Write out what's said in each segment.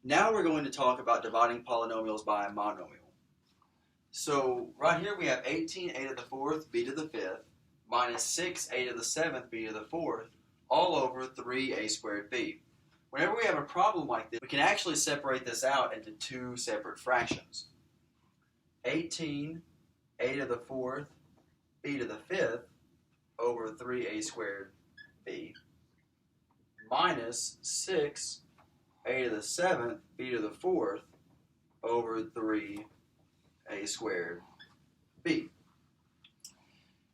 Now we're going to talk about dividing polynomials by a monomial. So right here we have 18a to the fourth b to the fifth minus 6a to the seventh b to the fourth all over 3a squared b. Whenever we have a problem like this, we can actually separate this out into two separate fractions. 18a to the fourth b to the fifth over 3a squared b minus 6a to the seventh b to the fourth over 3a squared b.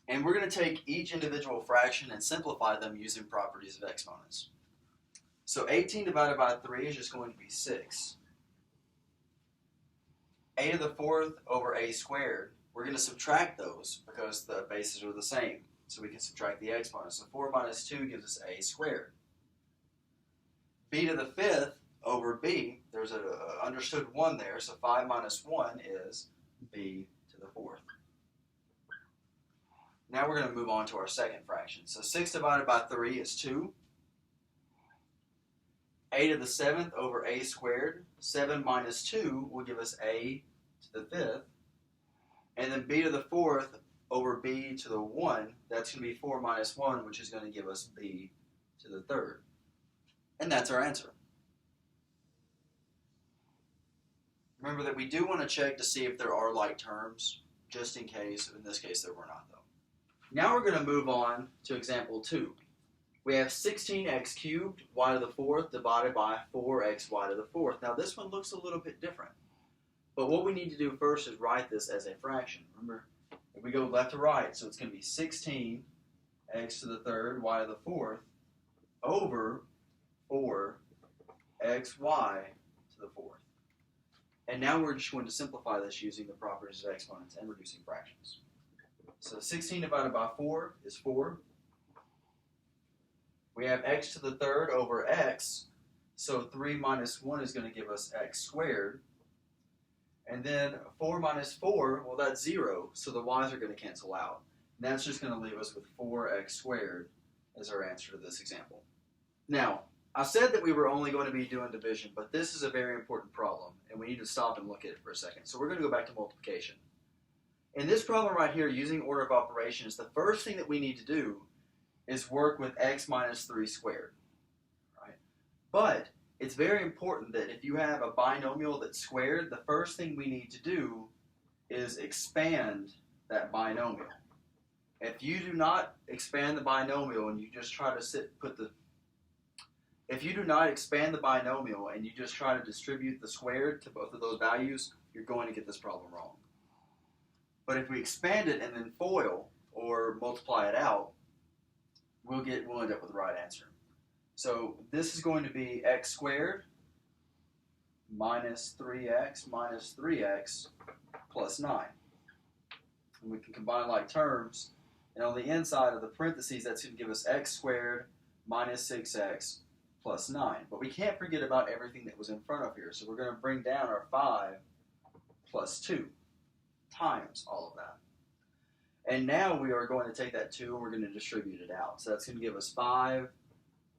And we're going to take each individual fraction and simplify them using properties of exponents. So 18 divided by 3 is just going to be 6. A to the fourth over a squared, we're going to subtract those because the bases are the same. So we can subtract the exponents. So 4 minus 2 gives us a squared. B to the fifth over b, there's an understood 1 there, so 5 minus 1 is b to the fourth. Now we're going to move on to our second fraction. So 6 divided by 3 is 2. A to the seventh over a squared, 7 minus 2 will give us a to the fifth. And then b to the fourth over b to the 1, that's going to be 4 minus 1, which is going to give us b to the third. And that's our answer. Remember that we do want to check to see if there are like terms, just in case. In this case, there were not, though. Now we're going to move on to example 2. We have 16x cubed y to the fourth divided by 4xy to the fourth. Now this one looks a little bit different. But what we need to do first is write this as a fraction. Remember, if we go left to right, so it's going to be 16x to the third y to the fourth over 4xy to the fourth. And now we're just going to simplify this using the properties of exponents and reducing fractions. So 16 divided by 4 is 4. We have x to the third over x, so 3 minus 1 is going to give us x squared. And then 4 minus 4, well that's 0, so the y's are going to cancel out. And that's just going to leave us with 4x squared as our answer to this example. Now, I said that we were only going to be doing division, but this is a very important problem, and we need to stop and look at it for a second. So we're going to go back to multiplication. In this problem right here, using order of operations, the first thing that we need to do is work with x minus 3 squared. Right? But it's very important that if you have a binomial that's squared, the first thing we need to do is expand that binomial. If you do not expand the binomial and you just try to if you do not expand the binomial and you just try to distribute the squared to both of those values, you're going to get this problem wrong. But if we expand it and then FOIL or multiply it out, we'll end up with the right answer. So this is going to be x squared minus 3x plus 9. And we can combine like terms, and on the inside of the parentheses, that's going to give us x squared minus 6x plus 9. But we can't forget about everything that was in front of here. So we're going to bring down our 5 plus 2 times all of that. And now we are going to take that 2 and we're going to distribute it out. So that's going to give us 5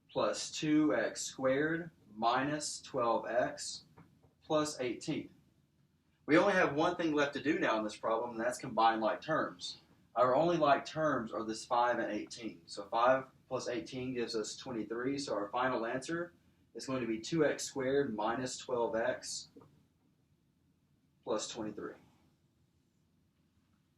plus 2x squared minus 12x plus 18. We only have one thing left to do now in this problem, and that's combine like terms. Our only like terms are this 5 and 18. So 5 plus 18 gives us 23. So our final answer is going to be 2x squared minus 12x plus 23.